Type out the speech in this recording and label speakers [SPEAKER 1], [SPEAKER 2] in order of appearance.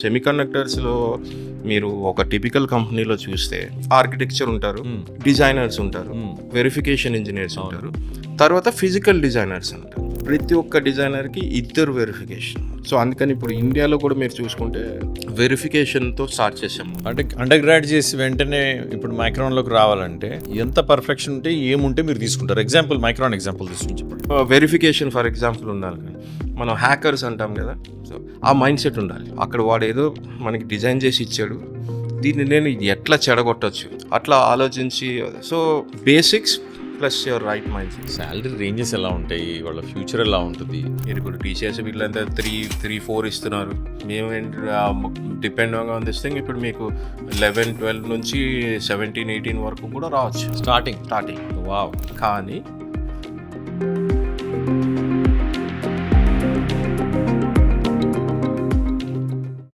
[SPEAKER 1] సెమీకండక్టర్స్లో మీరు ఒక టిపికల్ కంపెనీలో చూస్తే ఆర్కిటెక్చర్ ఉంటారు, డిజైనర్స్ ఉంటారు, వెరిఫికేషన్ ఇంజనీర్స్ ఉంటారు, తర్వాత ఫిజికల్ డిజైనర్స్ ఉంటారు. ప్రతి ఒక్క డిజైనర్కి ఇద్దరు వెరిఫికేషన్. సో అందుకని ఇప్పుడు ఇండియాలో కూడా మీరు చూసుకుంటే వెరిఫికేషన్తో స్టార్ట్ చేసాము.
[SPEAKER 2] అంటే అండర్ గ్రాడ్ చేసి వెంటనే ఇప్పుడు మైక్రాన్లోకి రావాలంటే ఎంత పర్ఫెక్షన్ ఉంటే ఏముంటే మీరు తీసుకుంటారు? ఎగ్జాంపుల్ మైక్రాన్ ఎగ్జాంపుల్ తీసుకుని చెప్పండి.
[SPEAKER 1] వెరిఫికేషన్ ఫర్ ఎగ్జాంపుల్ ఉండాలి, కానీ మనం హ్యాకర్స్ అంటాం కదా, సో ఆ మైండ్ సెట్ ఉండాలి. అక్కడ వాడు ఏదో మనకి డిజైన్ చేసి ఇచ్చాడు, దీన్ని నేను ఎట్లా చెడగొట్టచ్చు అట్లా ఆలోచించి, so basics plus your right mind set.
[SPEAKER 2] Salary ranges ఎలా ఉంటాయి, వాళ్ళ ఫ్యూచర్ ఎలా ఉంటుంది?
[SPEAKER 1] మీరు ఇప్పుడు టీచర్స్ వీళ్ళంతా 3-4 ఇస్తున్నారు. మేము డిపెండ్ ఆన్ దిస్ థింగ్ ఇప్పుడు మీకు 11-12 నుంచి 17-18 వరకు కూడా రావచ్చు
[SPEAKER 2] స్టార్టింగ్.
[SPEAKER 1] వావ్. కానీ